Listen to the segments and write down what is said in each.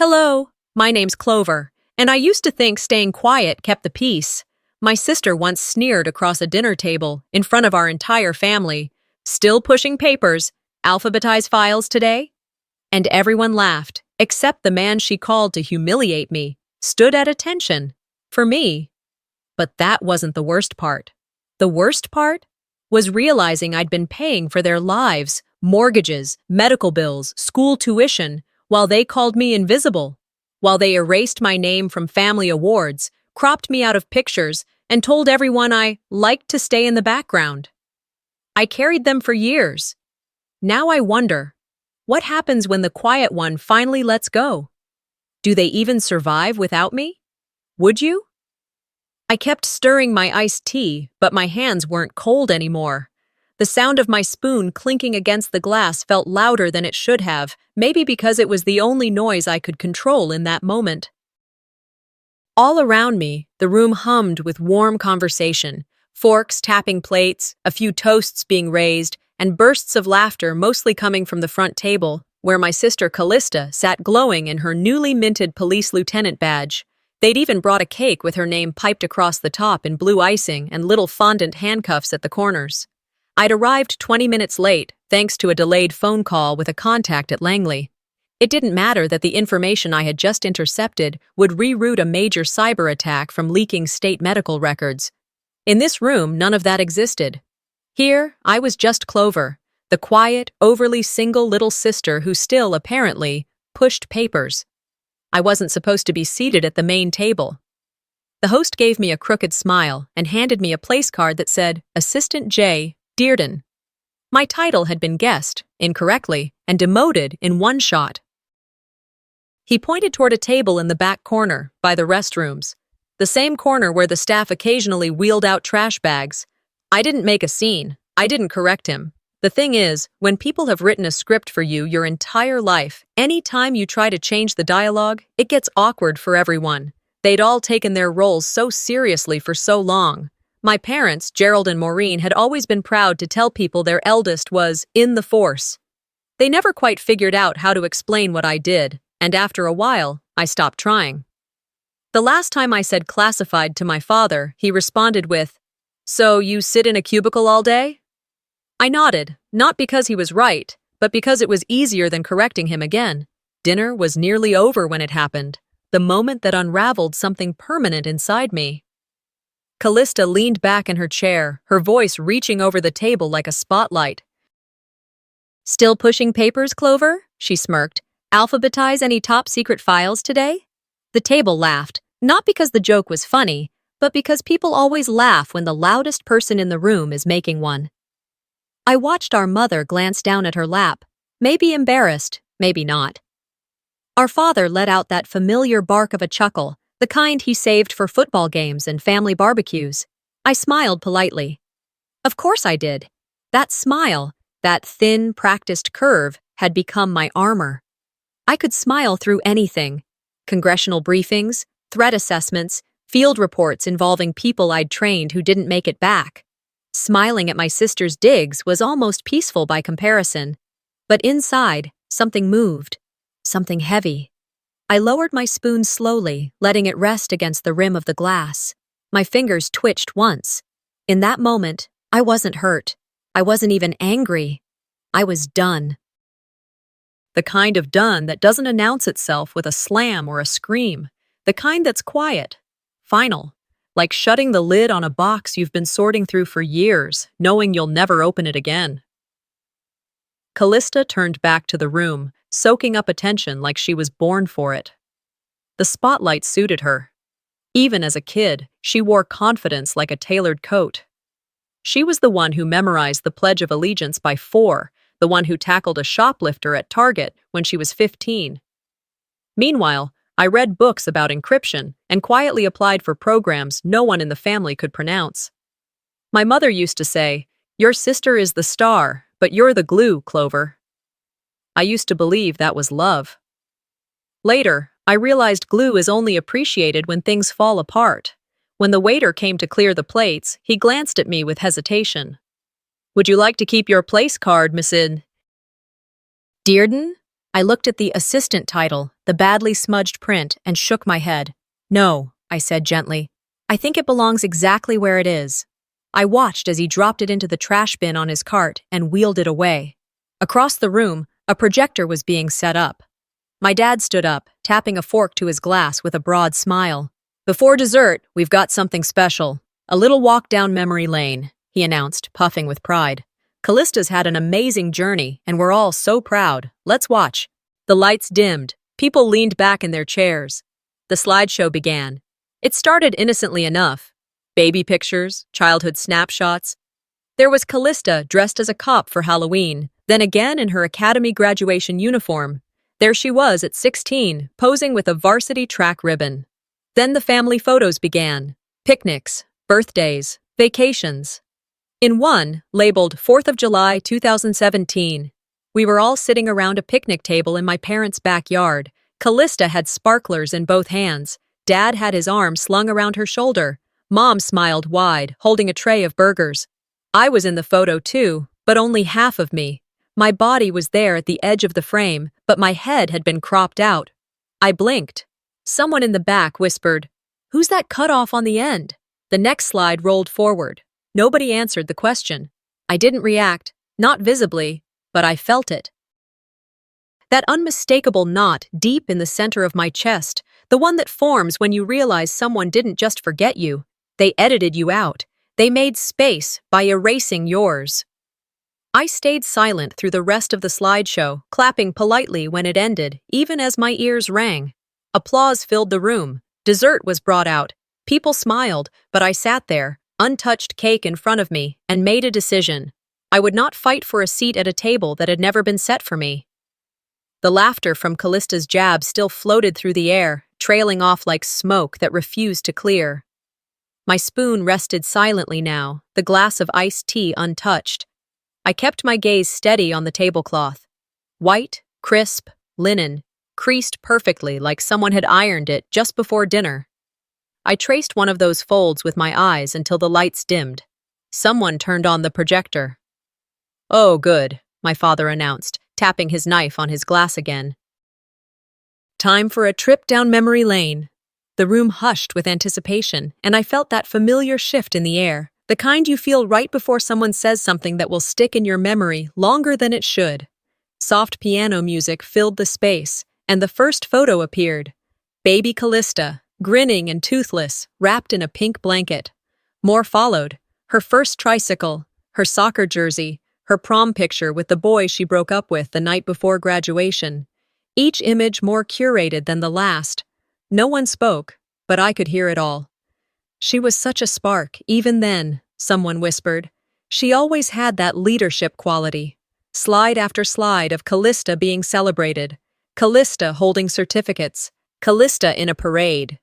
Hello, my name's Clover, and I used to think staying quiet kept the peace. My sister once sneered across a dinner table in front of our entire family. Still pushing papers, alphabetize files today? And everyone laughed, except the man she called to humiliate me, stood at attention. For me. But that wasn't the worst part. The worst part was realizing I'd been paying for their lives, mortgages, medical bills, school tuition, while they called me invisible, while they erased my name from family awards, cropped me out of pictures, and told everyone I liked to stay in the background. I carried them for years. Now I wonder, what happens when the quiet one finally lets go? Do they even survive without me? Would you? I kept stirring my iced tea, but my hands weren't cold anymore. The sound of my spoon clinking against the glass felt louder than it should have, maybe because it was the only noise I could control in that moment. All around me, the room hummed with warm conversation, forks tapping plates, a few toasts being raised, and bursts of laughter mostly coming from the front table, where my sister Callista sat glowing in her newly minted police lieutenant badge. They'd even brought a cake with her name piped across the top in blue icing and little fondant handcuffs at the corners. I'd arrived 20 minutes late, thanks to a delayed phone call with a contact at Langley. It didn't matter that the information I had just intercepted would reroute a major cyber attack from leaking state medical records. In this room, none of that existed. Here, I was just Clover, the quiet, overly single little sister who still, apparently, pushed papers. I wasn't supposed to be seated at the main table. The host gave me a crooked smile and handed me a place card that said, Assistant J. Dearden. My title had been guessed, incorrectly, and demoted in one shot. He pointed toward a table in the back corner, by the restrooms, the same corner where the staff occasionally wheeled out trash bags. I didn't make a scene. I didn't correct him. The thing is, when people have written a script for you your entire life, any time you try to change the dialogue, it gets awkward for everyone. They'd all taken their roles so seriously for so long. My parents, Gerald and Maureen, had always been proud to tell people their eldest was in the force. They never quite figured out how to explain what I did, and after a while, I stopped trying. The last time I said classified to my father, he responded with, So you sit in a cubicle all day? I nodded, not because he was right, but because it was easier than correcting him again. Dinner was nearly over when it happened, the moment that unraveled something permanent inside me. Callista leaned back in her chair, her voice reaching over the table like a spotlight. Still pushing papers, Clover? She smirked. Alphabetize any top-secret files today? The table laughed, not because the joke was funny, but because people always laugh when the loudest person in the room is making one. I watched our mother glance down at her lap, maybe embarrassed, maybe not. Our father let out that familiar bark of a chuckle, the kind he saved for football games and family barbecues. I smiled politely. Of course I did. That smile, that thin, practiced curve, had become my armor. I could smile through anything. Congressional briefings, threat assessments, field reports involving people I'd trained who didn't make it back. Smiling at my sister's digs was almost peaceful by comparison. But inside, something moved. Something heavy. I lowered my spoon slowly, letting it rest against the rim of the glass. My fingers twitched once. In that moment, I wasn't hurt. I wasn't even angry. I was done. The kind of done that doesn't announce itself with a slam or a scream. The kind that's quiet, final, like shutting the lid on a box you've been sorting through for years, knowing you'll never open it again. Callista turned back to the room, soaking up attention like she was born for it. The spotlight suited her. Even as a kid, she wore confidence like a tailored coat. She was the one who memorized the Pledge of Allegiance by 4, the one who tackled a shoplifter at Target when she was 15. Meanwhile, I read books about encryption and quietly applied for programs no one in the family could pronounce. My mother used to say, Your sister is the star, but you're the glue, Clover. I used to believe that was love. Later, I realized glue is only appreciated when things fall apart. When the waiter came to clear the plates, he glanced at me with hesitation. Would you like to keep your place card, Miss Dearden? I looked at the assistant title, the badly smudged print, and shook my head. No, I said gently. I think it belongs exactly where it is. I watched as he dropped it into the trash bin on his cart and wheeled it away. Across the room, a projector was being set up. My dad stood up, tapping a fork to his glass with a broad smile. Before dessert, we've got something special. A little walk down memory lane, he announced, puffing with pride. Callista's had an amazing journey, and we're all so proud. Let's watch. The lights dimmed. People leaned back in their chairs. The slideshow began. It started innocently enough. Baby pictures, childhood snapshots. There was Callista dressed as a cop for Halloween, then again in her academy graduation uniform. There she was at 16, posing with a varsity track ribbon. Then the family photos began. Picnics, birthdays, vacations. In one, labeled 4th of July 2017, we were all sitting around a picnic table in my parents' backyard. Callista had sparklers in both hands. Dad had his arm slung around her shoulder. Mom smiled wide, holding a tray of burgers. I was in the photo too, but only half of me. My body was there at the edge of the frame, but my head had been cropped out. I blinked. Someone in the back whispered, "Who's that cut off on the end?" The next slide rolled forward. Nobody answered the question. I didn't react, not visibly, but I felt it. That unmistakable knot deep in the center of my chest, the one that forms when you realize someone didn't just forget you. They edited you out. They made space by erasing yours. I stayed silent through the rest of the slideshow, clapping politely when it ended, even as my ears rang. Applause filled the room. Dessert was brought out. People smiled, but I sat there, untouched cake in front of me, and made a decision. I would not fight for a seat at a table that had never been set for me. The laughter from Callista's jab still floated through the air, trailing off like smoke that refused to clear. My spoon rested silently now, the glass of iced tea untouched. I kept my gaze steady on the tablecloth. White, crisp, linen, creased perfectly like someone had ironed it just before dinner. I traced one of those folds with my eyes until the lights dimmed. Someone turned on the projector. "Oh, good," my father announced, tapping his knife on his glass again. Time for a trip down memory lane. The room hushed with anticipation, and I felt that familiar shift in the air, the kind you feel right before someone says something that will stick in your memory longer than it should. Soft piano music filled the space, and the first photo appeared. Baby Callista, grinning and toothless, wrapped in a pink blanket. More followed. Her first tricycle, her soccer jersey, her prom picture with the boy she broke up with the night before graduation. Each image more curated than the last. No one spoke, but I could hear it all. "She was such a spark, even then," someone whispered. "She always had that leadership quality." Slide after slide of Callista being celebrated. Callista holding certificates. Callista in a parade.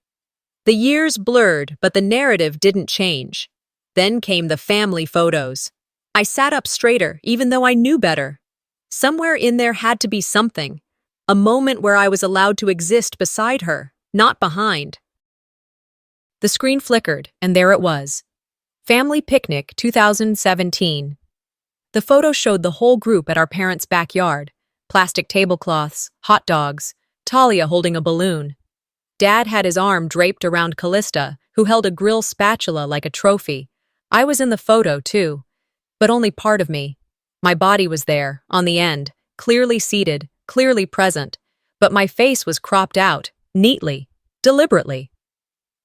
The years blurred, but the narrative didn't change. Then came the family photos. I sat up straighter, even though I knew better. Somewhere in there had to be something. A moment where I was allowed to exist beside her, not behind. The screen flickered, and there it was. Family Picnic 2017. The photo showed the whole group at our parents' backyard. Plastic tablecloths, hot dogs, Talia holding a balloon. Dad had his arm draped around Callista, who held a grill spatula like a trophy. I was in the photo, too. But only part of me. My body was there, on the end, clearly seated, clearly present. But my face was cropped out, neatly, deliberately.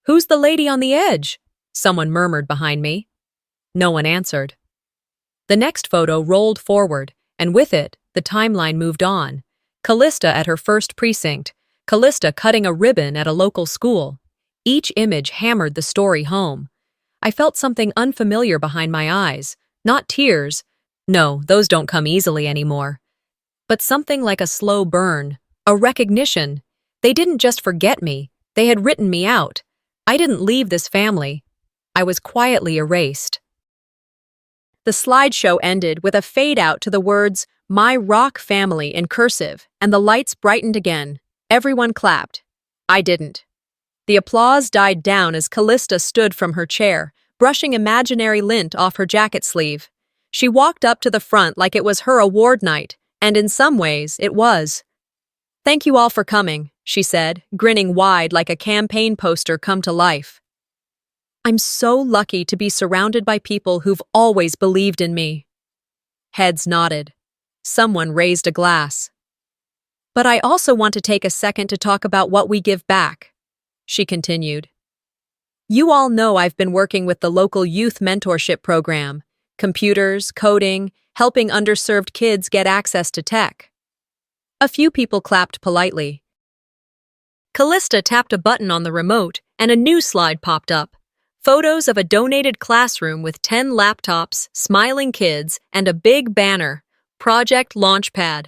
"Who's the lady on the edge?" someone murmured behind me. No one answered. The next photo rolled forward, and with it, the timeline moved on. Callista at her first precinct, Callista cutting a ribbon at a local school. Each image hammered the story home. I felt something unfamiliar behind my eyes, not tears. No, those don't come easily anymore. But something like a slow burn, a recognition. They didn't just forget me, they had written me out. I didn't leave this family. I was quietly erased. The slideshow ended with a fade out to the words, "My Rock Family" in cursive, and the lights brightened again. Everyone clapped. I didn't. The applause died down as Callista stood from her chair, brushing imaginary lint off her jacket sleeve. She walked up to the front like it was her award night, and in some ways, it was. Thank you all for coming, she said, grinning wide like a campaign poster come to life. I'm so lucky to be surrounded by people who've always believed in me. Heads nodded. Someone raised a glass. But I also want to take a second to talk about what we give back, she continued. You all know I've been working with the local youth mentorship program, computers, coding, helping underserved kids get access to tech. A few people clapped politely. Callista tapped a button on the remote, and a new slide popped up. Photos of a donated classroom with 10 laptops, smiling kids, and a big banner, Project Launchpad.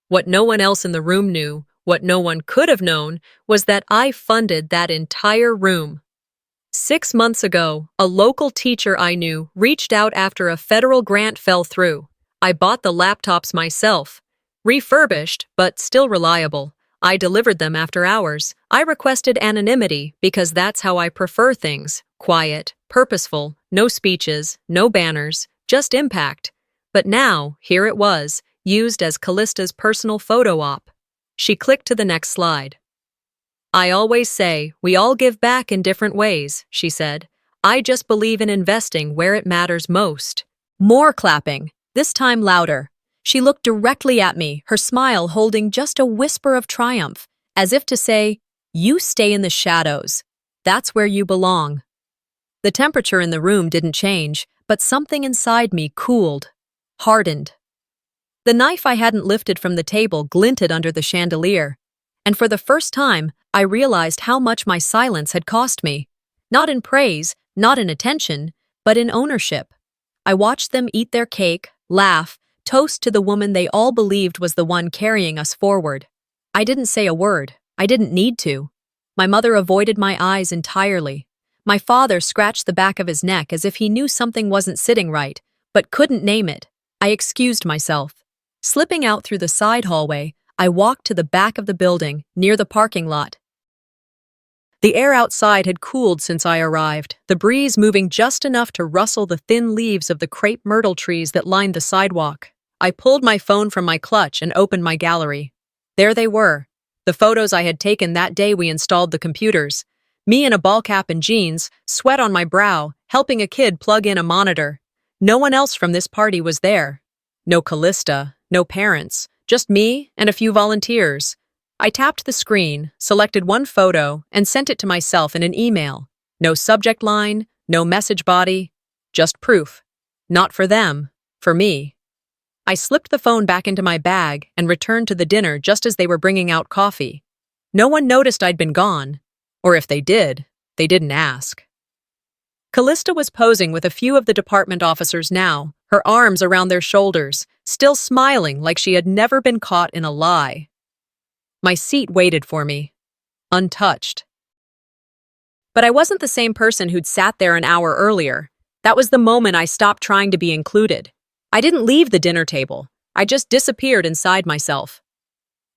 What no one else in the room knew, what no one could have known, was that I funded that entire room. 6 months ago, a local teacher I knew reached out after a federal grant fell through. I bought the laptops myself. Refurbished, but still reliable. I delivered them after hours. I requested anonymity because that's how I prefer things. Quiet, purposeful, no speeches, no banners, just impact. But now, here it was, used as Callista's personal photo op. She clicked to the next slide. I always say, we all give back in different ways, she said. I just believe in investing where it matters most. More clapping, this time louder. She looked directly at me, her smile holding just a whisper of triumph, as if to say, you stay in the shadows. That's where you belong. The temperature in the room didn't change, but something inside me cooled, hardened. The knife I hadn't lifted from the table glinted under the chandelier, and for the first time, I realized how much my silence had cost me. Not in praise, not in attention, but in ownership. I watched them eat their cake, laugh, toast to the woman they all believed was the one carrying us forward. I didn't say a word. I didn't need to. My mother avoided my eyes entirely. My father scratched the back of his neck as if he knew something wasn't sitting right, but couldn't name it. I excused myself. Slipping out through the side hallway, I walked to the back of the building, near the parking lot. The air outside had cooled since I arrived, the breeze moving just enough to rustle the thin leaves of the crepe myrtle trees that lined the sidewalk. I pulled my phone from my clutch and opened my gallery. There they were, the photos I had taken that day we installed the computers. Me in a ball cap and jeans, sweat on my brow, helping a kid plug in a monitor. No one else from this party was there. No Callista, no parents, just me and a few volunteers. I tapped the screen, selected one photo, and sent it to myself in an email. No subject line, no message body, just proof. Not for them, for me. I slipped the phone back into my bag and returned to the dinner just as they were bringing out coffee. No one noticed I'd been gone. Or if they did, they didn't ask. Callista was posing with a few of the department officers now, her arms around their shoulders, still smiling like she had never been caught in a lie. My seat waited for me, untouched. But I wasn't the same person who'd sat there an hour earlier. That was the moment I stopped trying to be included. I didn't leave the dinner table. I just disappeared inside myself.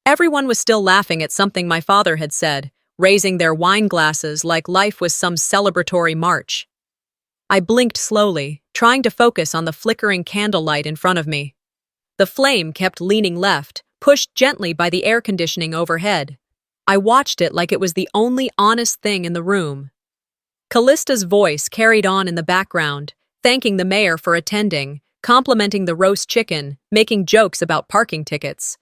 Everyone was still laughing at something my father had said, raising their wine glasses like life was some celebratory march. I blinked slowly, trying to focus on the flickering candlelight in front of me. The flame kept leaning left, pushed gently by the air conditioning overhead. I watched it like it was the only honest thing in the room. Callista's voice carried on in the background, thanking the mayor for attending, complimenting the roast chicken, making jokes about parking tickets.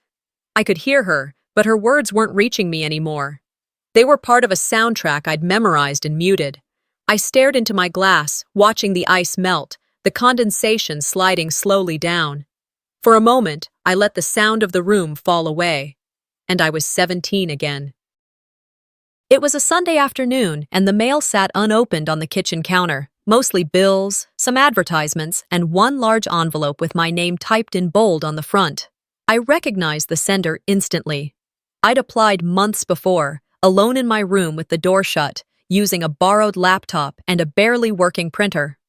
I could hear her, but her words weren't reaching me anymore. They were part of a soundtrack I'd memorized and muted. I stared into my glass, watching the ice melt, the condensation sliding slowly down. For a moment, I let the sound of the room fall away, and I was 17 again. It was a Sunday afternoon, and the mail sat unopened on the kitchen counter. Mostly bills, some advertisements, and one large envelope with my name typed in bold on the front. I recognized the sender instantly. I'd applied months before, alone in my room with the door shut, using a borrowed laptop and a barely working printer.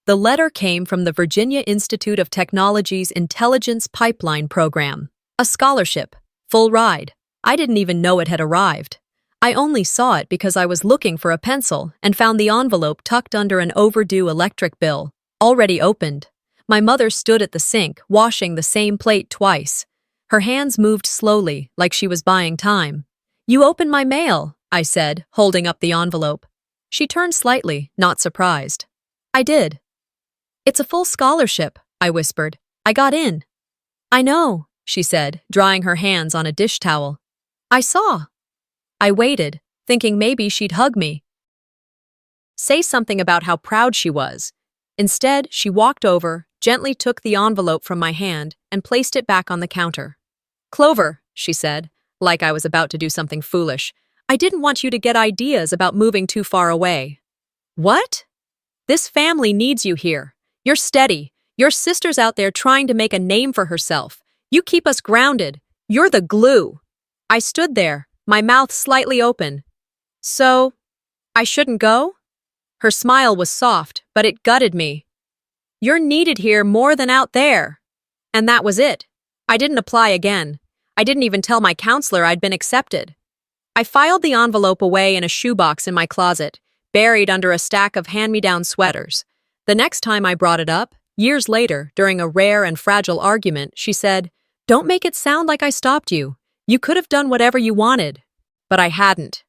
The letter came from the Virginia Institute of Technology's Intelligence Pipeline Program. A scholarship, full ride. I didn't even know it had arrived. I only saw it because I was looking for a pencil and found the envelope tucked under an overdue electric bill, already opened. My mother stood at the sink, washing the same plate twice. Her hands moved slowly, like she was buying time. "You opened my mail," I said, holding up the envelope. She turned slightly, not surprised. "I did." "It's a full scholarship," I whispered. "I got in." "I know," she said, drying her hands on a dish towel. "I saw." I waited, thinking maybe she'd hug me, say something about how proud she was. Instead, she walked over, gently took the envelope from my hand, and placed it back on the counter. "Clover," she said, like I was about to do something foolish, "I didn't want you to get ideas about moving too far away." "What?" "This family needs you here. You're steady. Your sister's out there trying to make a name for herself. You keep us grounded. You're the glue." I stood there, my mouth slightly open. "So, I shouldn't go?" Her smile was soft, but it gutted me. "You're needed here more than out there." And that was it. I didn't apply again. I didn't even tell my counselor I'd been accepted. I filed the envelope away in a shoebox in my closet, buried under a stack of hand-me-down sweaters. The next time I brought it up, years later, during a rare and fragile argument, she said, "Don't make it sound like I stopped you. You could have done whatever you wanted." But I hadn't.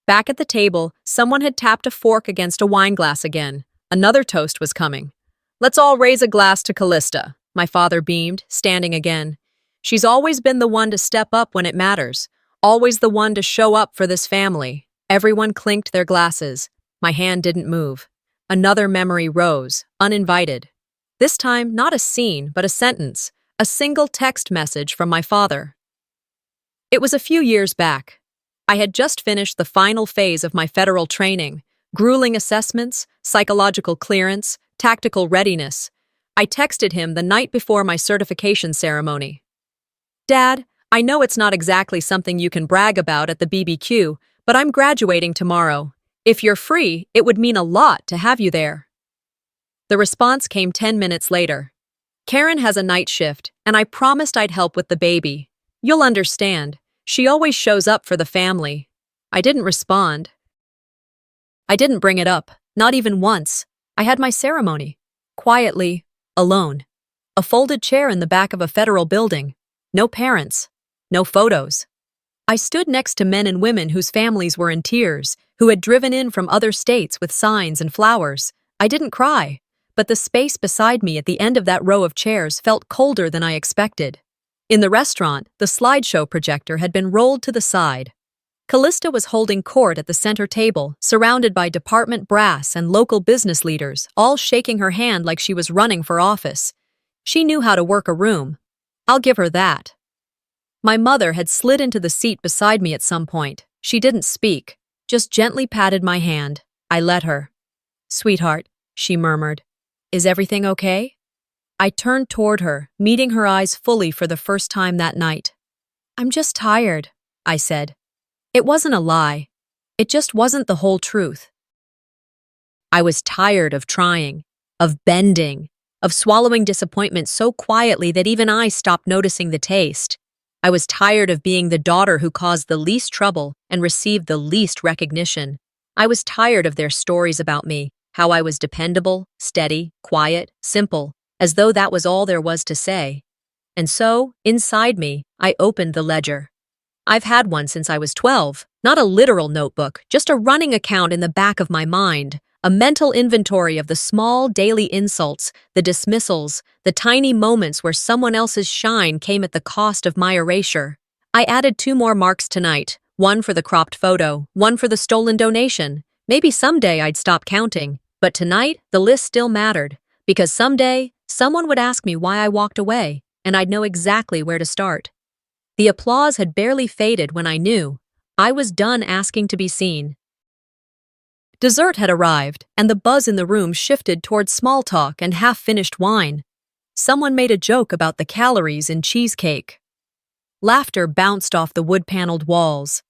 Back at the table, someone had tapped a fork against a wine glass again. Another toast was coming. "Let's all raise a glass to Callista," my father beamed, standing again. "She's always been the one to step up when it matters, always the one to show up for this family." Everyone clinked their glasses. My hand didn't move. Another memory rose, uninvited. This time, not a scene, but a sentence, a single text message from my father. It was a few years back. I had just finished the final phase of my federal training, grueling assessments, psychological clearance, tactical readiness. I texted him the night before my certification ceremony. "Dad, I know it's not exactly something you can brag about at the BBQ, but I'm graduating tomorrow. If you're free, it would mean a lot to have you there." The response came 10 minutes later. "Karen has a night shift, and I promised I'd help with the baby. You'll understand. She always shows up for the family." I didn't respond. I didn't bring it up, not even once. I had my ceremony. Quietly, alone. A folded chair in the back of a federal building. No parents. No photos. I stood next to men and women whose families were in tears, who had driven in from other states with signs and flowers. I didn't cry, but the space beside me at the end of that row of chairs felt colder than I expected. In the restaurant, the slideshow projector had been rolled to the side. Callista was holding court at the center table, surrounded by department brass and local business leaders, all shaking her hand like she was running for office. She knew how to work a room. I'll give her that. My mother had slid into the seat beside me at some point. She didn't speak, just gently patted my hand. I let her. "Sweetheart," she murmured, "is everything okay?" I turned toward her, meeting her eyes fully for the first time that night. "I'm just tired," I said. It wasn't a lie. It just wasn't the whole truth. I was tired of trying, of bending, of swallowing disappointment so quietly that even I stopped noticing the taste. I was tired of being the daughter who caused the least trouble and received the least recognition. I was tired of their stories about me, how I was dependable, steady, quiet, simple, as though that was all there was to say. And so, inside me, I opened the ledger. I've had one since I was 12, not a literal notebook, just a running account in the back of my mind, a mental inventory of the small daily insults, the dismissals, the tiny moments where someone else's shine came at the cost of my erasure. I added 2 more marks tonight, one for the cropped photo, one for the stolen donation. Maybe someday I'd stop counting, but tonight the list still mattered, because someday someone would ask me why I walked away, and I'd know exactly where to start. The applause had barely faded when I knew I was done asking to be seen. Dessert had arrived, and the buzz in the room shifted towards small talk and half-finished wine. Someone made a joke about the calories in cheesecake. Laughter bounced off the wood-paneled walls.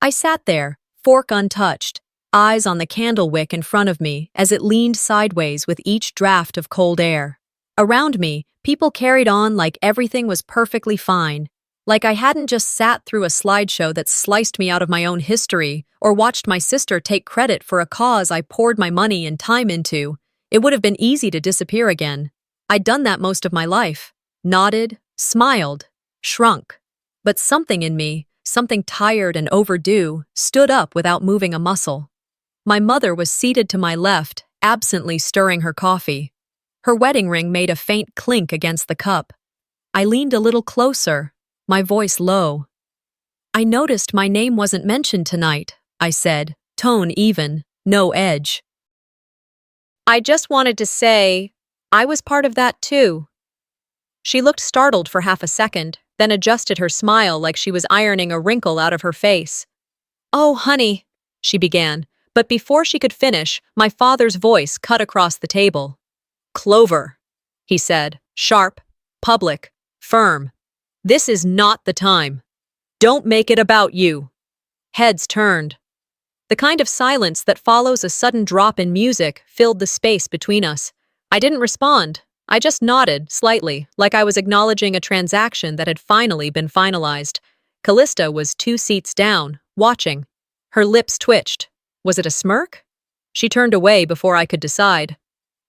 I sat there, fork untouched, eyes on the candle wick in front of me as it leaned sideways with each draft of cold air. Around me, people carried on like everything was perfectly fine, like I hadn't just sat through a slideshow that sliced me out of my own history or watched my sister take credit for a cause I poured my money and time into. It would have been easy to disappear again. I'd done that most of my life. Nodded, smiled, shrunk. But something in me, something tired and overdue, stood up without moving a muscle. My mother was seated to my left, absently stirring her coffee. Her wedding ring made a faint clink against the cup. I leaned a little closer, my voice low. "I noticed my name wasn't mentioned tonight," I said, tone even, no edge. "I just wanted to say, I was part of that too." She looked startled for half a second, then adjusted her smile like she was ironing a wrinkle out of her face. "Oh, honey," she began, but before she could finish, my father's voice cut across the table. "Clover," he said, sharp, public, firm. "This is not the time. Don't make it about you." Heads turned. The kind of silence that follows a sudden drop in music filled the space between us. I didn't respond. I just nodded, slightly, like I was acknowledging a transaction that had finally been finalized. Callista was 2 seats down, watching. Her lips twitched. Was it a smirk? She turned away before I could decide.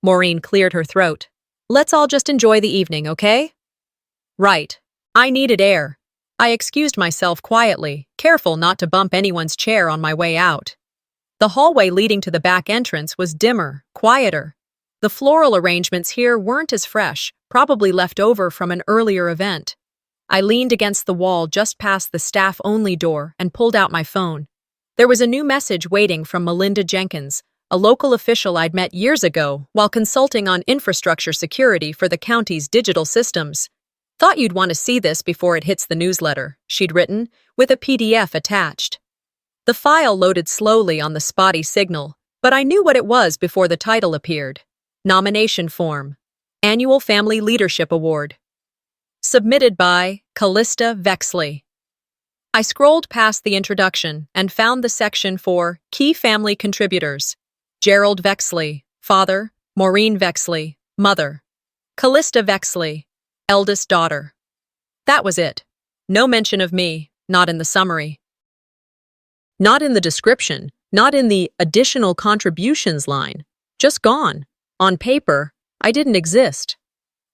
Maureen cleared her throat. "Let's all just enjoy the evening, okay?" Right. I needed air. I excused myself quietly, careful not to bump anyone's chair on my way out. The hallway leading to the back entrance was dimmer, quieter. The floral arrangements here weren't as fresh, probably left over from an earlier event. I leaned against the wall just past the staff-only door and pulled out my phone. There was a new message waiting from Melinda Jenkins, a local official I'd met years ago while consulting on infrastructure security for the county's digital systems. "Thought you'd want to see this before it hits the newsletter," she'd written, with a PDF attached. The file loaded slowly on the spotty signal, but I knew what it was before the title appeared. Nomination form. Annual Family Leadership Award. Submitted by Callista Vexley. I scrolled past the introduction and found the section for Key Family Contributors. Gerald Vexley, father. Maureen Vexley, mother. Callista Vexley, eldest daughter. That was it. No mention of me, not in the summary. Not in the description, not in the additional contributions line. Just gone. On paper, I didn't exist.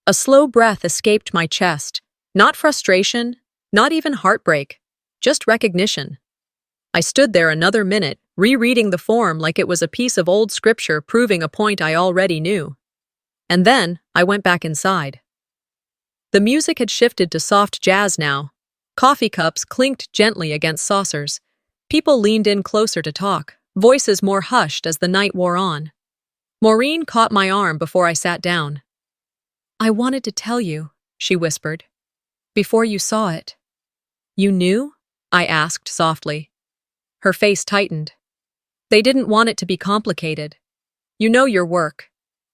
A slow breath escaped my chest. Not frustration, not even heartbreak, just recognition. I stood there another minute, rereading the form like it was a piece of old scripture proving a point I already knew. And then I went back inside. The music had shifted to soft jazz now. Coffee cups clinked gently against saucers. People leaned in closer to talk, voices more hushed as the night wore on. Maureen caught my arm before I sat down. "I wanted to tell you," she whispered, "before you saw it." "You knew?" I asked softly. Her face tightened. "They didn't want it to be complicated. You know your work.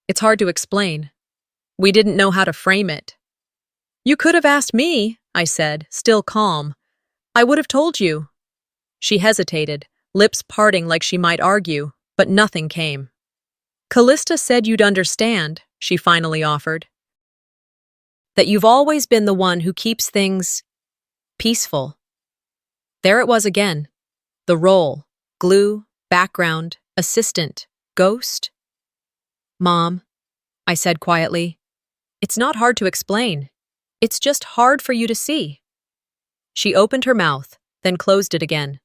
It's hard to explain. We didn't know how to frame it." "You could have asked me," I said, still calm. "I would have told you." She hesitated, lips parting like she might argue, but nothing came. "Callista said you'd understand," she finally offered. "That you've always been the one who keeps things peaceful." There it was again. The role, glue, background, assistant, ghost. "Mom," I said quietly, "it's not hard to explain. It's just hard for you to see." She opened her mouth, then closed it again.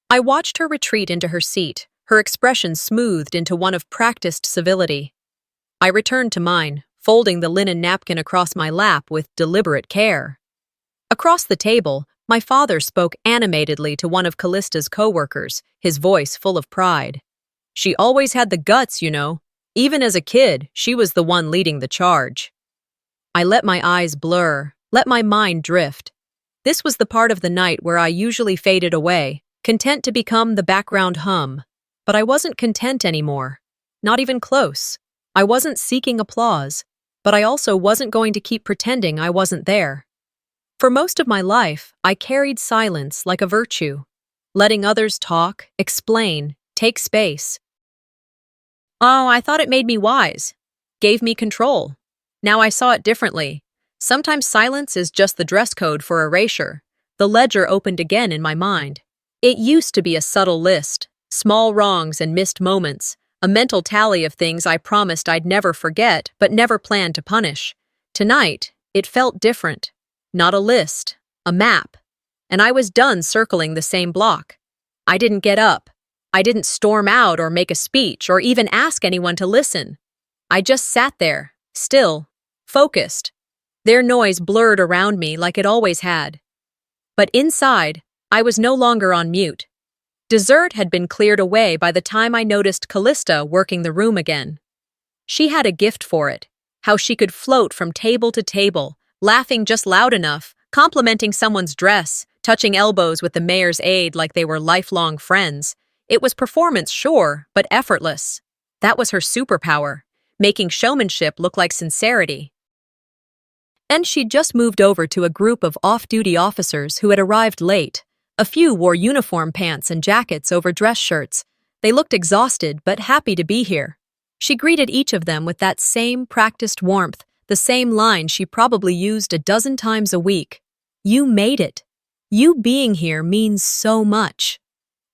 I watched her retreat into her seat, her expression smoothed into one of practiced civility. I returned to mine, folding the linen napkin across my lap with deliberate care. Across the table, my father spoke animatedly to one of Callista's co-workers, his voice full of pride. "She always had the guts, you know. Even as a kid, she was the one leading the charge." I let my eyes blur, let my mind drift. This was the part of the night where I usually faded away, content to become the background hum. But I wasn't content anymore. Not even close. I wasn't seeking applause, but I also wasn't going to keep pretending I wasn't there. For most of my life, I carried silence like a virtue, letting others talk, explain, take space. Oh, I thought it made me wise, gave me control. Now I saw it differently. Sometimes silence is just the dress code for erasure. The ledger opened again in my mind. It used to be a subtle list, small wrongs and missed moments, a mental tally of things I promised I'd never forget but never planned to punish. Tonight, it felt different. Not a list, a map. And I was done circling the same block. I didn't get up. I didn't storm out or make a speech or even ask anyone to listen. I just sat there, still, focused. Their noise blurred around me like it always had. But inside, I was no longer on mute. Dessert had been cleared away by the time I noticed Callista working the room again. She had a gift for it, how she could float from table to table, laughing just loud enough, complimenting someone's dress, touching elbows with the mayor's aide like they were lifelong friends. It was performance, sure, but effortless. That was her superpower, making showmanship look like sincerity. And she'd just moved over to a group of off-duty officers who had arrived late. A few wore uniform pants and jackets over dress shirts. They looked exhausted but happy to be here. She greeted each of them with that same practiced warmth, the same line she probably used a dozen times a week. You made it. You being here means so much.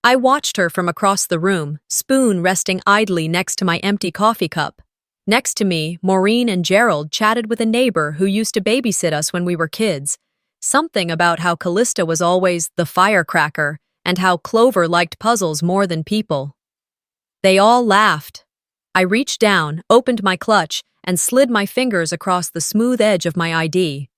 I watched her from across the room, spoon resting idly next to my empty coffee cup. Next to me, Maureen and Gerald chatted with a neighbor who used to babysit us when we were kids. Something about how Callista was always the firecracker and how Clover liked puzzles more than people. They all laughed. I reached down, opened my clutch, and slid my fingers across the smooth edge of my ID.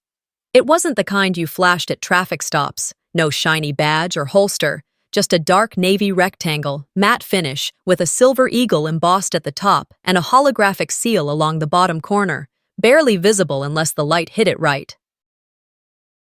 It wasn't the kind you flashed at traffic stops, no shiny badge or holster, just a dark navy rectangle, matte finish, with a silver eagle embossed at the top and a holographic seal along the bottom corner, barely visible unless the light hit it right.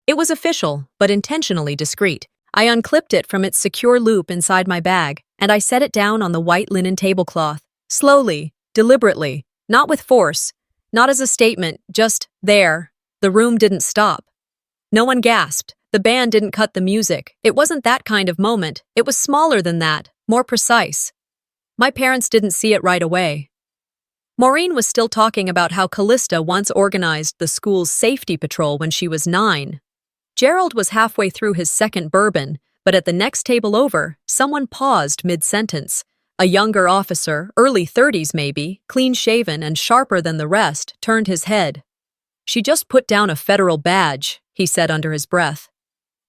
It was official, but intentionally discreet. I unclipped it from its secure loop inside my bag, and I set it down on the white linen tablecloth, slowly, deliberately, not with force, not as a statement, just there. The room didn't stop. No one gasped. The band didn't cut the music. It wasn't that kind of moment. It was smaller than that, more precise. My parents didn't see it right away. Maureen was still talking about how Callista once organized the school's safety patrol when she was 9. Gerald was halfway through his second bourbon, but at the next table over, someone paused mid-sentence. A younger officer, early 30s maybe, clean-shaven and sharper than the rest, turned his head. "She just put down a federal badge," he said under his breath.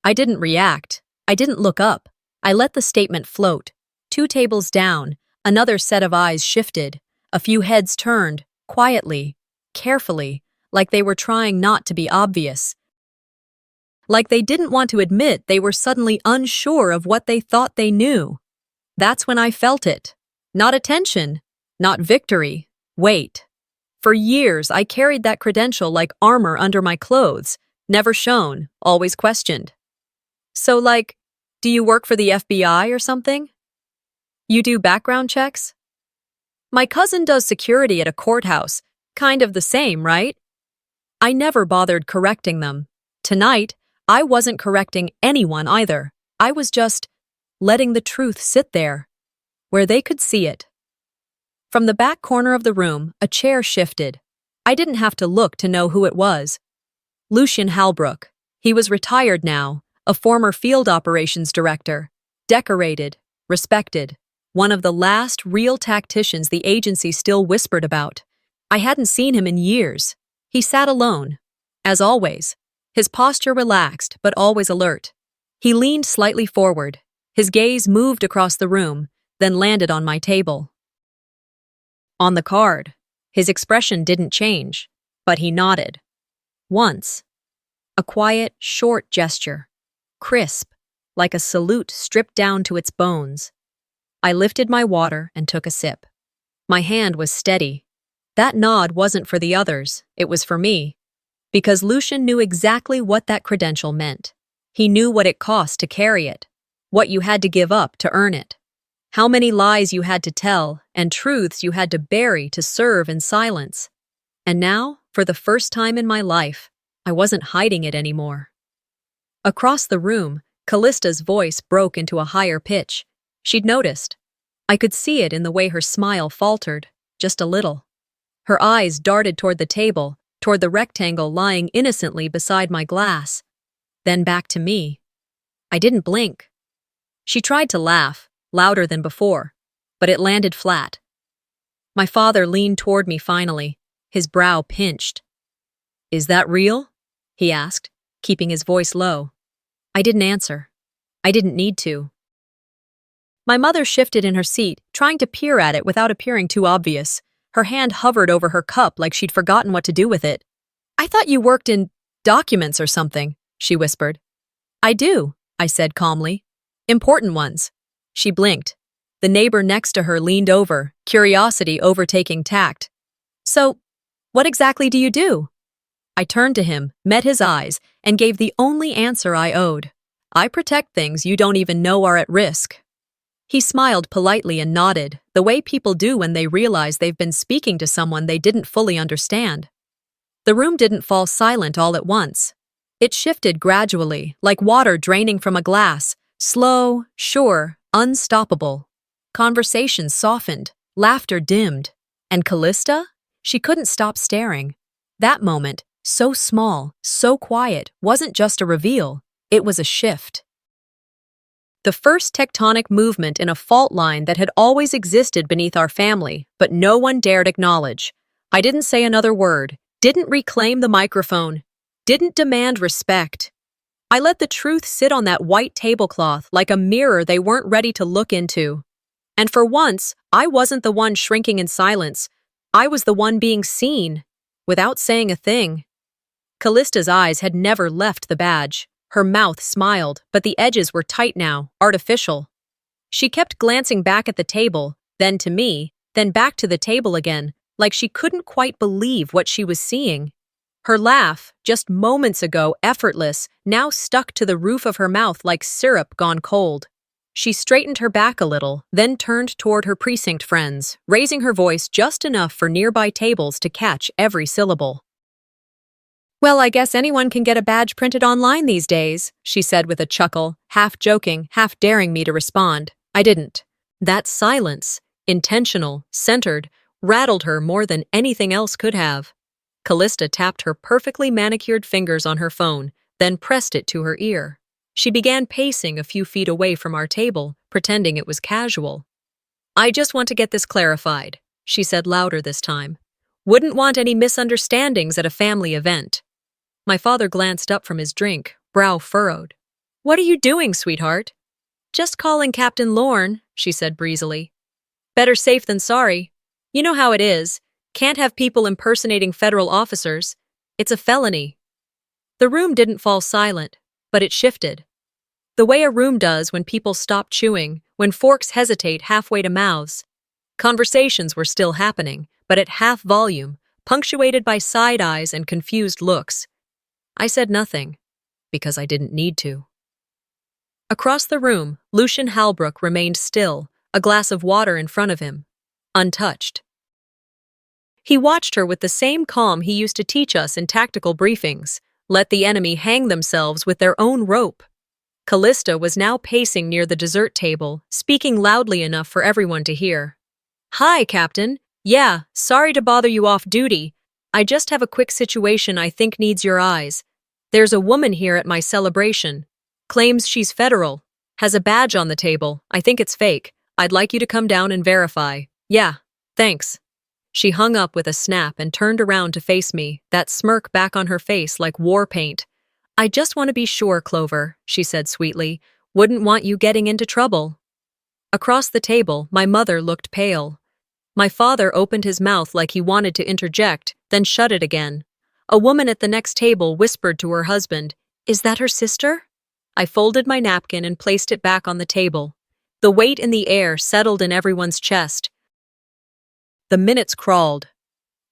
I didn't react. I didn't look up. I let the statement float. 2 tables down, another set of eyes shifted. A few heads turned, quietly, carefully, like they were trying not to be obvious. Like they didn't want to admit they were suddenly unsure of what they thought they knew. That's when I felt it. Not attention, not victory, wait. For years, I carried that credential like armor under my clothes, never shown, always questioned. So like, do you work for the FBI or something? You do background checks? My cousin does security at a courthouse, kind of the same, right? I never bothered correcting them. Tonight, I wasn't correcting anyone either. I was just letting the truth sit there, where they could see it. From the back corner of the room, a chair shifted. I didn't have to look to know who it was. Lucian Halbrook. He was retired now, a former field operations director, decorated, respected, one of the last real tacticians the agency still whispered about. I hadn't seen him in years. He sat alone, as always, his posture relaxed but always alert. He leaned slightly forward. His gaze moved across the room, then landed on my table. On the card, his expression didn't change, but he nodded. Once. A quiet, short gesture. Crisp, like a salute stripped down to its bones. I lifted my water and took a sip. My hand was steady. That nod wasn't for the others, it was for me. Because Lucian knew exactly what that credential meant. He knew what it cost to carry it, what you had to give up to earn it. How many lies you had to tell and truths you had to bury to serve in silence. And now, for the first time in my life, I wasn't hiding it anymore. Across the room, Callista's voice broke into a higher pitch. She'd noticed. I could see it in the way her smile faltered, just a little. Her eyes darted toward the table, toward the rectangle lying innocently beside my glass. Then back to me. I didn't blink. She tried to laugh, louder than before, but it landed flat. My father leaned toward me finally, his brow pinched. "Is that real?" he asked. keeping his voice low. I didn't answer. I didn't need to. My mother shifted in her seat, trying to peer at it without appearing too obvious. Her hand hovered over her cup like she'd forgotten what to do with it. I thought you worked in documents or something, she whispered. I do, I said calmly. Important ones. She blinked. The neighbor next to her leaned over, curiosity overtaking tact. So, what exactly do you do? I turned to him, met his eyes, and gave the only answer I owed. I protect things you don't even know are at risk. He smiled politely and nodded, the way people do when they realize they've been speaking to someone they didn't fully understand. The room didn't fall silent all at once. It shifted gradually, like water draining from a glass, slow, sure, unstoppable. Conversation softened, laughter dimmed. And Callista? She couldn't stop staring. That moment, so small, so quiet, wasn't just a reveal, it was a shift. The first tectonic movement in a fault line that had always existed beneath our family, but no one dared acknowledge. I didn't say another word, didn't reclaim the microphone, didn't demand respect. I let the truth sit on that white tablecloth like a mirror they weren't ready to look into. And for once, I wasn't the one shrinking in silence. I was the one being seen, without saying a thing. Callista's eyes had never left the badge. Her mouth smiled, but the edges were tight now, artificial. She kept glancing back at the table, then to me, then back to the table again, like she couldn't quite believe what she was seeing. Her laugh, just moments ago effortless, now stuck to the roof of her mouth like syrup gone cold. She straightened her back a little, then turned toward her precinct friends, raising her voice just enough for nearby tables to catch every syllable. Well, I guess anyone can get a badge printed online these days, she said with a chuckle, half joking, half daring me to respond. I didn't. That silence, intentional, centered, rattled her more than anything else could have. Callista tapped her perfectly manicured fingers on her phone, then pressed it to her ear. She began pacing a few feet away from our table, pretending it was casual. I just want to get this clarified, she said louder this time. Wouldn't want any misunderstandings at a family event. My father glanced up from his drink, brow furrowed. What are you doing, sweetheart? Just calling Captain Lorne, she said breezily. Better safe than sorry. You know how it is. Can't have people impersonating federal officers. It's a felony. The room didn't fall silent, but it shifted. The way a room does when people stop chewing, when forks hesitate halfway to mouths. Conversations were still happening, but at half volume, punctuated by side eyes and confused looks. I said nothing, because I didn't need to. Across the room, Lucian Halbrook remained still, a glass of water in front of him, untouched. He watched her with the same calm he used to teach us in tactical briefings, let the enemy hang themselves with their own rope. Callista was now pacing near the dessert table, speaking loudly enough for everyone to hear. Hi, Captain. Yeah, sorry to bother you off duty. I just have a quick situation I think needs your eyes. There's a woman here at my celebration. Claims she's federal. Has a badge on the table. I think it's fake. I'd like you to come down and verify. Yeah, thanks. She hung up with a snap and turned around to face me, that smirk back on her face like war paint. I just want to be sure, Clover, she said sweetly. Wouldn't want you getting into trouble. Across the table, my mother looked pale. My father opened his mouth like he wanted to interject, then shut it again. A woman at the next table whispered to her husband, Is that her sister? I folded my napkin and placed it back on the table. The weight in the air settled in everyone's chest. The minutes crawled.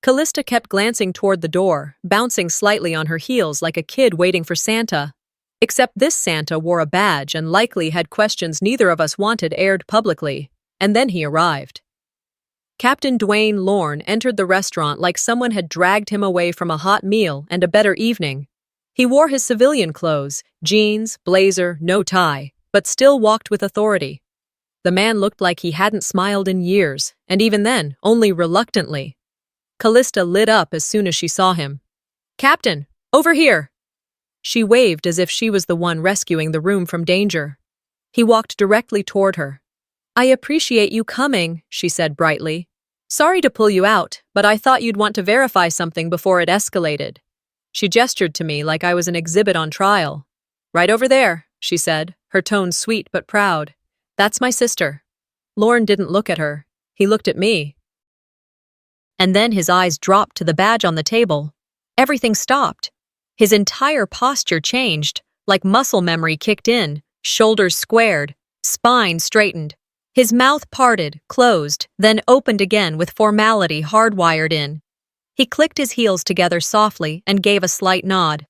Callista kept glancing toward the door, bouncing slightly on her heels like a kid waiting for Santa. Except this Santa wore a badge and likely had questions neither of us wanted aired publicly. And then he arrived. Captain Dwayne Lorne entered the restaurant like someone had dragged him away from a hot meal and a better evening. He wore his civilian clothes, jeans, blazer, no tie, but still walked with authority. The man looked like he hadn't smiled in years, and even then, only reluctantly. Callista lit up as soon as she saw him. Captain, over here! She waved as if she was the one rescuing the room from danger. He walked directly toward her. I appreciate you coming, she said brightly. Sorry to pull you out, but I thought you'd want to verify something before it escalated. She gestured to me like I was an exhibit on trial. "Right over there," she said, her tone sweet but proud. "That's my sister." Lorne didn't look at her. He looked at me. And then his eyes dropped to the badge on the table. Everything stopped. His entire posture changed, like muscle memory kicked in, shoulders squared, spine straightened. His mouth parted, closed, then opened again with formality hardwired in. He clicked his heels together softly and gave a slight nod.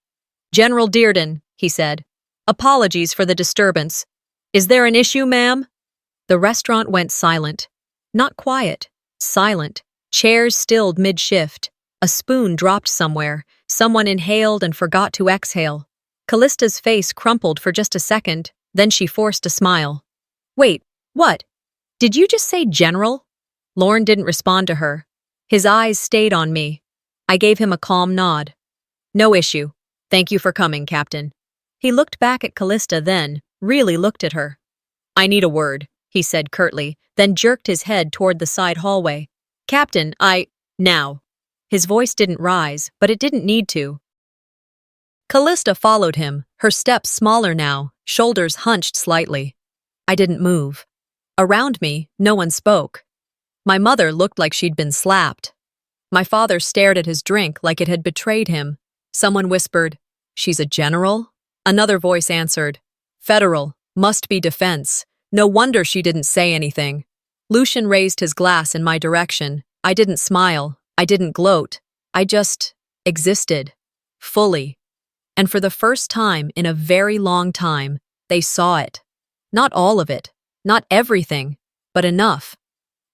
"General Dearden," he said. "Apologies for the disturbance. Is there an issue, ma'am?" The restaurant went silent. Not quiet, silent. Chairs stilled mid-shift. A spoon dropped somewhere. Someone inhaled and forgot to exhale. Callista's face crumpled for just a second, then she forced a smile. "Wait, what? Did you just say general?" Lorne didn't respond to her. His eyes stayed on me. I gave him a calm nod. "No issue. Thank you for coming, Captain." He looked back at Callista then, really looked at her. "I need a word," he said curtly, then jerked his head toward the side hallway. "Captain, now." His voice didn't rise, but it didn't need to. Callista followed him, her steps smaller now, shoulders hunched slightly. I didn't move. Around me, no one spoke. My mother looked like she'd been slapped. My father stared at his drink like it had betrayed him. Someone whispered, "She's a general?" Another voice answered, "Federal, must be defense." No wonder she didn't say anything. Lucian raised his glass in my direction. I didn't smile. I didn't gloat. I just existed. Fully. And for the first time in a very long time, they saw it. Not all of it. Not everything. But enough.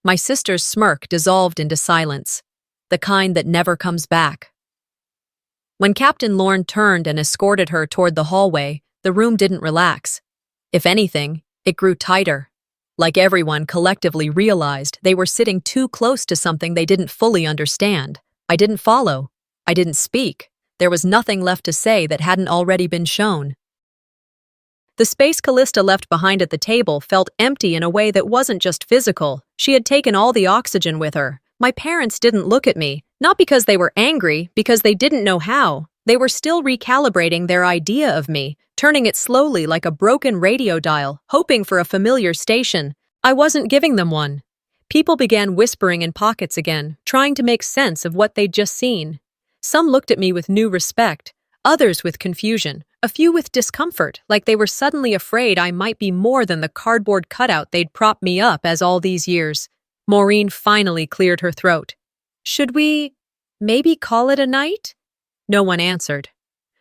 My sister's smirk dissolved into silence. The kind that never comes back. When Captain Lorne turned and escorted her toward the hallway, the room didn't relax. If anything, it grew tighter. Like everyone collectively realized they were sitting too close to something they didn't fully understand. I didn't follow. I didn't speak. There was nothing left to say that hadn't already been shown. The space Callista left behind at the table felt empty in a way that wasn't just physical. She had taken all the oxygen with her. My parents didn't look at me, not because they were angry, because they didn't know how. They were still recalibrating their idea of me, turning it slowly like a broken radio dial, hoping for a familiar station. I wasn't giving them one. People began whispering in pockets again, trying to make sense of what they'd just seen. Some looked at me with new respect, others with confusion, a few with discomfort, like they were suddenly afraid I might be more than the cardboard cutout they'd propped me up as all these years. Maureen finally cleared her throat. "Should we maybe call it a night?" No one answered.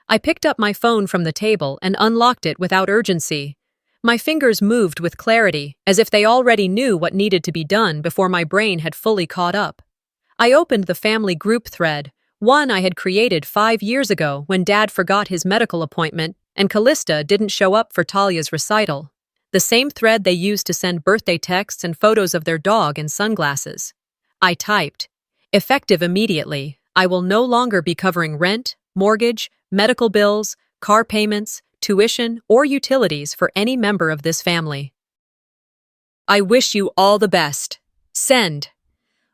I picked up my phone from the table and unlocked it without urgency. My fingers moved with clarity, as if they already knew what needed to be done before my brain had fully caught up. I opened the family group thread, one I had created 5 years ago when Dad forgot his medical appointment and Callista didn't show up for Talia's recital. The same thread they used to send birthday texts and photos of their dog and sunglasses. I typed, "Effective immediately. I will no longer be covering rent, mortgage, medical bills, car payments, tuition, or utilities for any member of this family. I wish you all the best. Send."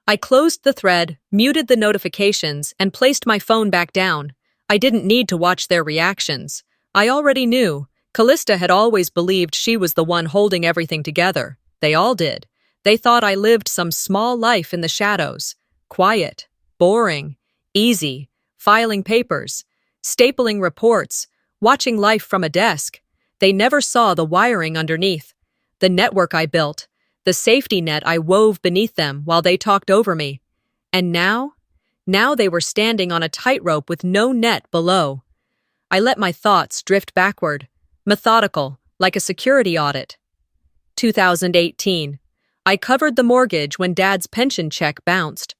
I closed the thread, muted the notifications, and placed my phone back down. I didn't need to watch their reactions. I already knew. Callista had always believed she was the one holding everything together. They all did. They thought I lived some small life in the shadows. Quiet, boring, easy, filing papers, stapling reports, watching life from a desk. They never saw the wiring underneath, the network I built, the safety net I wove beneath them while they talked over me. And now they were standing on a tightrope with no net below. I let my thoughts drift backward, methodical, like a security audit. 2018. I covered the mortgage when Dad's pension check bounced.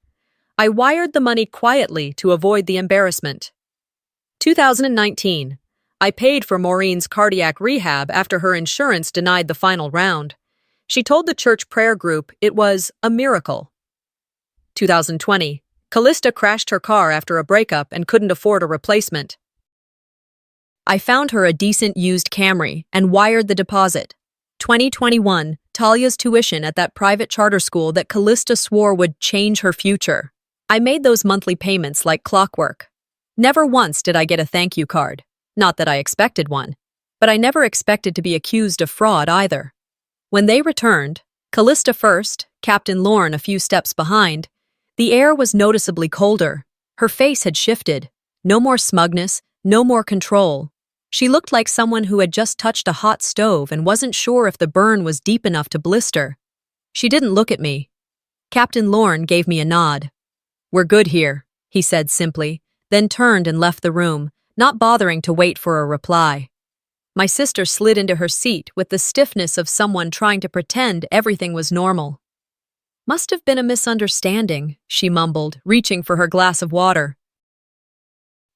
I wired the money quietly to avoid the embarrassment. 2019. I paid for Maureen's cardiac rehab after her insurance denied the final round. She told the church prayer group it was a miracle. 2020. Callista crashed her car after a breakup and couldn't afford a replacement. I found her a decent used Camry and wired the deposit. 2021. Talia's tuition at that private charter school that Callista swore would change her future. I made those monthly payments like clockwork. Never once did I get a thank you card. Not that I expected one. But I never expected to be accused of fraud either. When they returned, Callista first, Captain Lorne a few steps behind, the air was noticeably colder. Her face had shifted. No more smugness, no more control. She looked like someone who had just touched a hot stove and wasn't sure if the burn was deep enough to blister. She didn't look at me. Captain Lorne gave me a nod. "We're good here," he said simply, then turned and left the room, not bothering to wait for a reply. My sister slid into her seat with the stiffness of someone trying to pretend everything was normal. "Must have been a misunderstanding," she mumbled, reaching for her glass of water.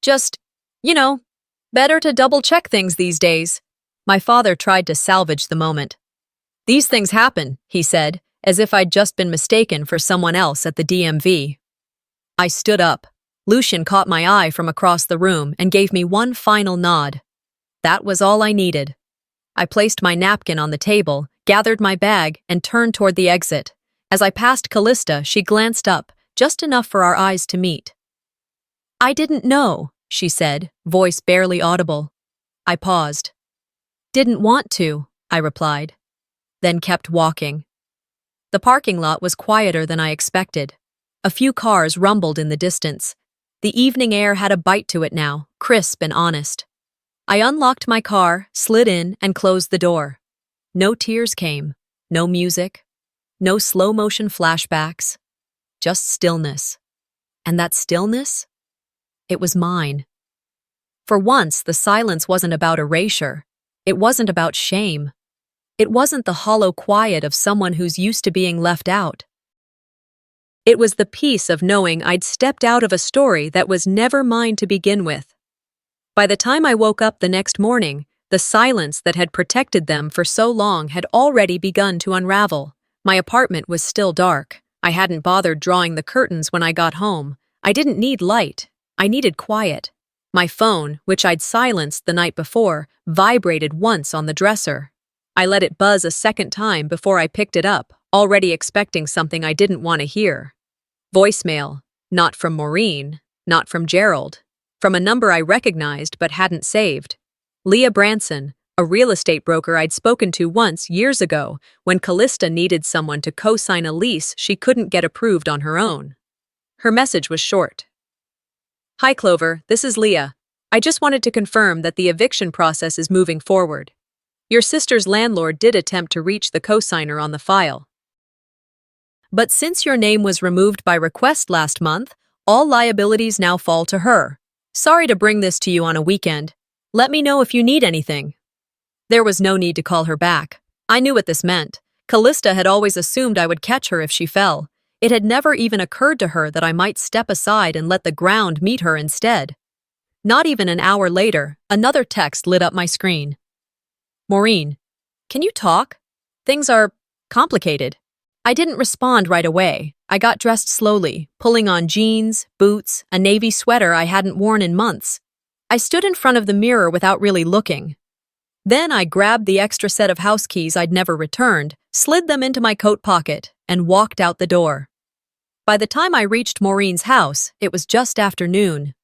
"Just, better to double-check things these days." My father tried to salvage the moment. "These things happen," he said, as if I'd just been mistaken for someone else at the DMV. I stood up. Lucian caught my eye from across the room and gave me one final nod. That was all I needed. I placed my napkin on the table, gathered my bag, and turned toward the exit. As I passed Callista, she glanced up, just enough for our eyes to meet. "I didn't know," she said, voice barely audible. I paused. "Didn't want to," I replied, then kept walking. The parking lot was quieter than I expected. A few cars rumbled in the distance. The evening air had a bite to it now, crisp and honest. I unlocked my car, slid in, and closed the door. No tears came, no music, no slow-motion flashbacks, just stillness. And that stillness? It was mine. For once, the silence wasn't about erasure. It wasn't about shame. It wasn't the hollow quiet of someone who's used to being left out. It was the peace of knowing I'd stepped out of a story that was never mine to begin with. By the time I woke up the next morning, the silence that had protected them for so long had already begun to unravel. My apartment was still dark. I hadn't bothered drawing the curtains when I got home. I didn't need light. I needed quiet. My phone, which I'd silenced the night before, vibrated once on the dresser. I let it buzz a second time before I picked it up, already expecting something I didn't want to hear. Voicemail. Not from Maureen, not from Gerald. From a number I recognized but hadn't saved. Leah Branson, a real estate broker I'd spoken to once years ago when Callista needed someone to co-sign a lease she couldn't get approved on her own. Her message was short. "Hi Clover, this is Leah. I just wanted to confirm that the eviction process is moving forward. Your sister's landlord did attempt to reach the co-signer on the file. But since your name was removed by request last month, all liabilities now fall to her. Sorry to bring this to you on a weekend. Let me know if you need anything." There was no need to call her back. I knew what this meant. Callista had always assumed I would catch her if she fell. It had never even occurred to her that I might step aside and let the ground meet her instead. Not even an hour later, another text lit up my screen. "Maureen, can you talk? Things are complicated." I didn't respond right away. I got dressed slowly, pulling on jeans, boots, a navy sweater I hadn't worn in months. I stood in front of the mirror without really looking. Then I grabbed the extra set of house keys I'd never returned, slid them into my coat pocket, and walked out the door. By the time I reached Maureen's house, it was just afternoon.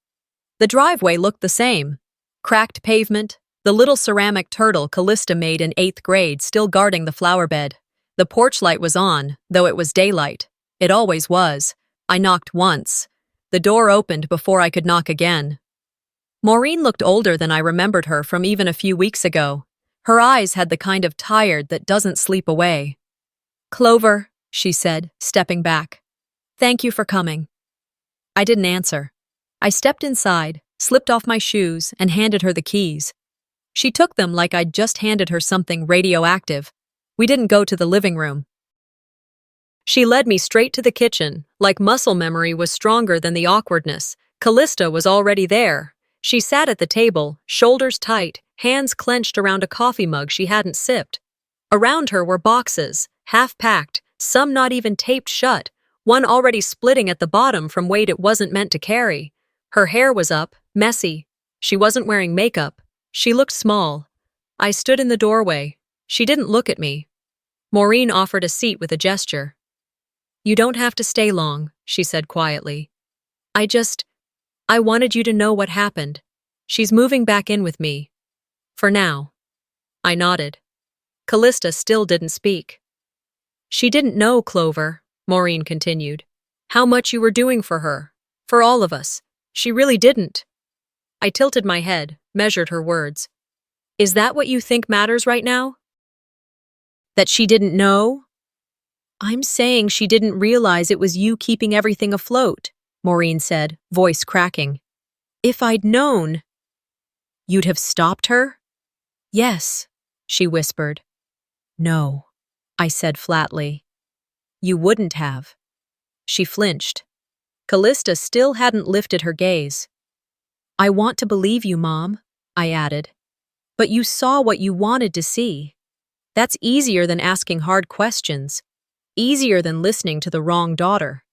The driveway looked the same. Cracked pavement, the little ceramic turtle Callista made in 8th grade still guarding the flower bed. The porch light was on, though it was daylight. It always was. I knocked once. The door opened before I could knock again. Maureen looked older than I remembered her from even a few weeks ago. Her eyes had the kind of tired that doesn't sleep away. "Clover," she said, stepping back. "Thank you for coming." I didn't answer. I stepped inside, slipped off my shoes, and handed her the keys. She took them like I'd just handed her something radioactive. We didn't go to the living room. She led me straight to the kitchen, like muscle memory was stronger than the awkwardness. Callista was already there. She sat at the table, shoulders tight, hands clenched around a coffee mug she hadn't sipped. Around her were boxes, half-packed, some not even taped shut, one already splitting at the bottom from weight it wasn't meant to carry. Her hair was up, messy. She wasn't wearing makeup. She looked small. I stood in the doorway. She didn't look at me. Maureen offered a seat with a gesture. "You don't have to stay long," she said quietly. I wanted you to know what happened. She's moving back in with me. For now. I nodded. Callista still didn't speak. She didn't know, Clover, Maureen continued, how much you were doing for her, for all of us. She really didn't. I tilted my head, measured her words. Is that what you think matters right now? That she didn't know? I'm saying she didn't realize it was you keeping everything afloat, Maureen said, voice cracking. If I'd known. You'd have stopped her? Yes, she whispered. No, I said flatly. You wouldn't have. She flinched. Callista still hadn't lifted her gaze. I want to believe you, Mom, I added. But you saw what you wanted to see. That's easier than asking hard questions. Easier than listening to the wrong daughter.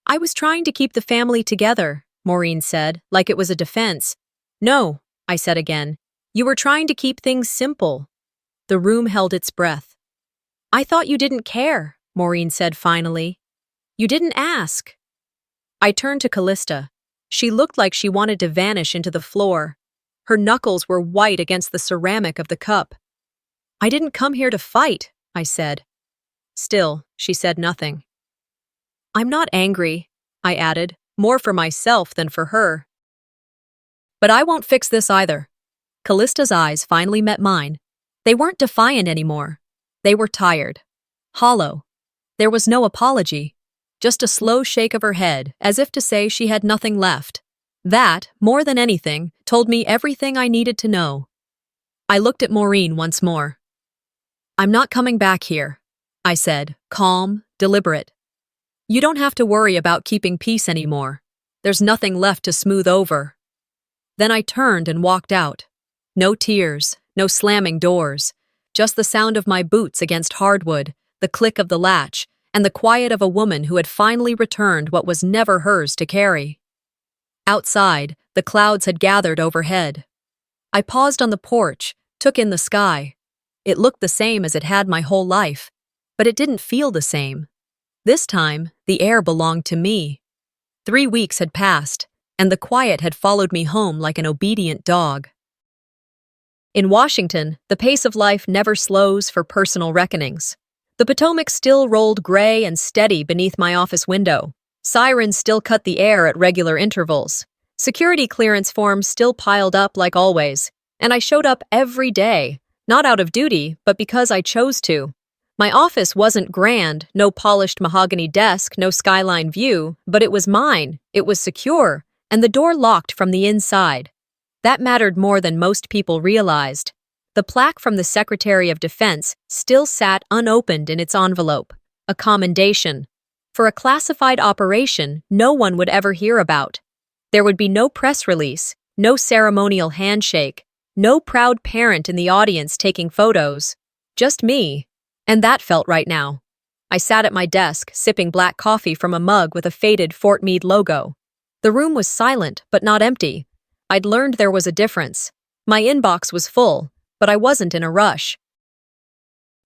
I was trying to keep the family together, Maureen said, like it was a defense. No, I said again. You were trying to keep things simple. The room held its breath. I thought you didn't care, Maureen said finally. You didn't ask. I turned to Callista. She looked like she wanted to vanish into the floor. Her knuckles were white against the ceramic of the cup. I didn't come here to fight, I said. Still, she said nothing. I'm not angry, I added, more for myself than for her. But I won't fix this either. Callista's eyes finally met mine. They weren't defiant anymore. They were tired. Hollow. There was no apology. Just a slow shake of her head, as if to say she had nothing left. That, more than anything, told me everything I needed to know. I looked at Maureen once more. I'm not coming back here, I said, calm, deliberate. You don't have to worry about keeping peace anymore. There's nothing left to smooth over. Then I turned and walked out. No tears, no slamming doors, just the sound of my boots against hardwood, the click of the latch, and the quiet of a woman who had finally returned what was never hers to carry. Outside, the clouds had gathered overhead. I paused on the porch, took in the sky. It looked the same as it had my whole life, but it didn't feel the same. This time, the air belonged to me. 3 weeks had passed, and the quiet had followed me home like an obedient dog. In Washington, the pace of life never slows for personal reckonings. The Potomac still rolled gray and steady beneath my office window. Sirens still cut the air at regular intervals. Security clearance forms still piled up like always, and I showed up every day, not out of duty, but because I chose to. My office wasn't grand, no polished mahogany desk, no skyline view, but it was mine, it was secure, and the door locked from the inside. That mattered more than most people realized. The plaque from the Secretary of Defense still sat unopened in its envelope, a commendation. For a classified operation no one would ever hear about. There would be no press release, no ceremonial handshake, no proud parent in the audience taking photos. Just me. And that felt right now. I sat at my desk, sipping black coffee from a mug with a faded Fort Meade logo. The room was silent, but not empty. I'd learned there was a difference. My inbox was full, but I wasn't in a rush.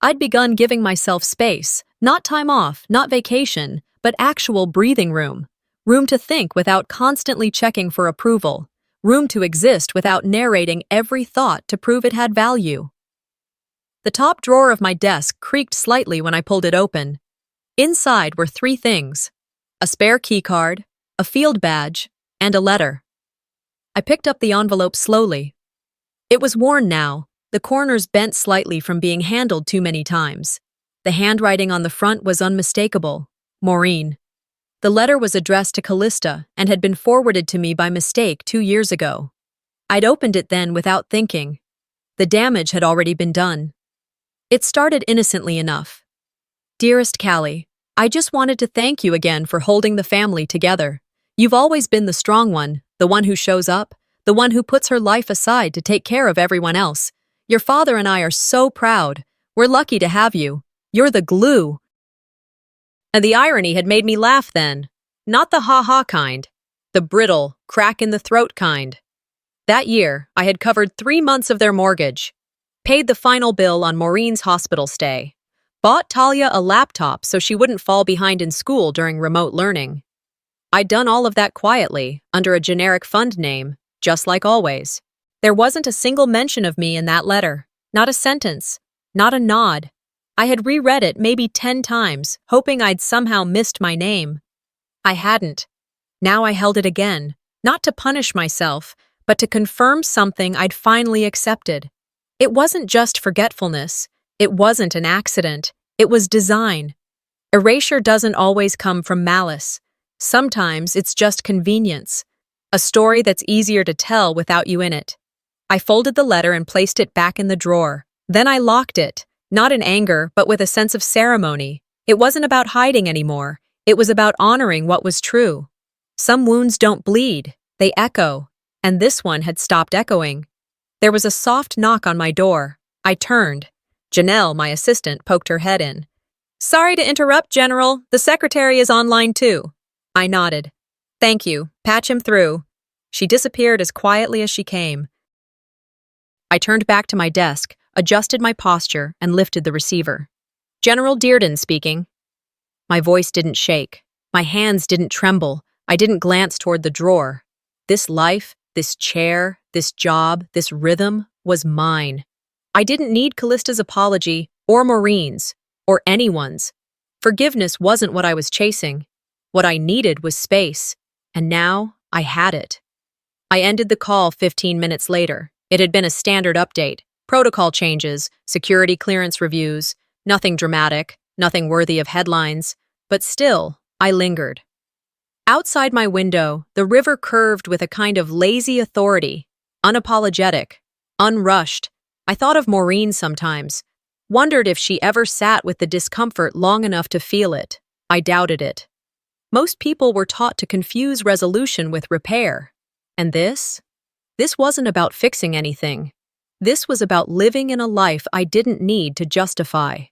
I'd begun giving myself space, not time off, not vacation, but actual breathing room. Room to think without constantly checking for approval. Room to exist without narrating every thought to prove it had value. The top drawer of my desk creaked slightly when I pulled it open. Inside were 3 things: a spare keycard, a field badge, and a letter. I picked up the envelope slowly. It was worn now, the corners bent slightly from being handled too many times. The handwriting on the front was unmistakable. Maureen. The letter was addressed to Callista and had been forwarded to me by mistake 2 years ago. I'd opened it then without thinking. The damage had already been done. It started innocently enough. Dearest Callie, I just wanted to thank you again for holding the family together. You've always been the strong one, the one who shows up, the one who puts her life aside to take care of everyone else. Your father and I are so proud. We're lucky to have you. You're the glue. And the irony had made me laugh then. Not the ha-ha kind. The brittle, crack-in-the-throat kind. That year, I had covered 3 months of their mortgage. Paid the final bill on Maureen's hospital stay. Bought Talia a laptop so she wouldn't fall behind in school during remote learning. I'd done all of that quietly, under a generic fund name, just like always. There wasn't a single mention of me in that letter, not a sentence, not a nod. I had reread it maybe 10 times, hoping I'd somehow missed my name. I hadn't. Now I held it again, not to punish myself, but to confirm something I'd finally accepted. It wasn't just forgetfulness. It wasn't an accident. It was design. Erasure doesn't always come from malice. Sometimes it's just convenience. A story that's easier to tell without you in it. I folded the letter and placed it back in the drawer. Then I locked it, not in anger, but with a sense of ceremony. It wasn't about hiding anymore. It was about honoring what was true. Some wounds don't bleed, they echo, and this one had stopped echoing. There was a soft knock on my door. I turned. Janelle, my assistant, poked her head in. "Sorry to interrupt, General. The secretary is online too." I nodded. "Thank you. Patch him through." She disappeared as quietly as she came. I turned back to my desk, adjusted my posture, and lifted the receiver. "General Dearden speaking." My voice didn't shake. My hands didn't tremble. I didn't glance toward the drawer. This life, this chair, this job, this rhythm was mine. I didn't need Callista's apology, or Maureen's, or anyone's. Forgiveness wasn't what I was chasing. What I needed was space, and now I had it. I ended the call 15 minutes later. It had been a standard update, protocol changes, security clearance reviews, nothing dramatic, nothing worthy of headlines, but still, I lingered. Outside my window, the river curved with a kind of lazy authority, unapologetic, unrushed. I thought of Maureen sometimes, wondered if she ever sat with the discomfort long enough to feel it. I doubted it. Most people were taught to confuse resolution with repair. And this? This wasn't about fixing anything. This was about living in a life I didn't need to justify.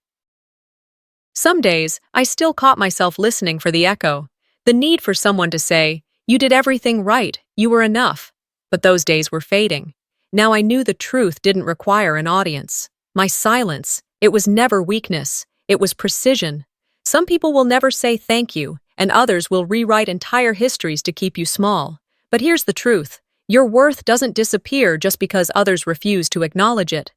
Some days, I still caught myself listening for the echo, the need for someone to say, "You did everything right, you were enough." But those days were fading. Now I knew the truth didn't require an audience. My silence, it was never weakness, it was precision. Some people will never say thank you, and others will rewrite entire histories to keep you small. But here's the truth. Your worth doesn't disappear just because others refuse to acknowledge it.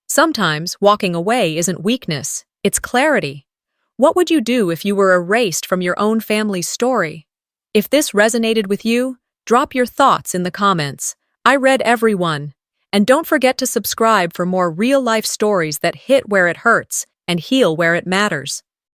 Sometimes walking away isn't weakness, it's clarity. What would you do if you were erased from your own family's story? If this resonated with you, drop your thoughts in the comments. I read every one. And don't forget to subscribe for more real-life stories that hit where it hurts and heal where it matters.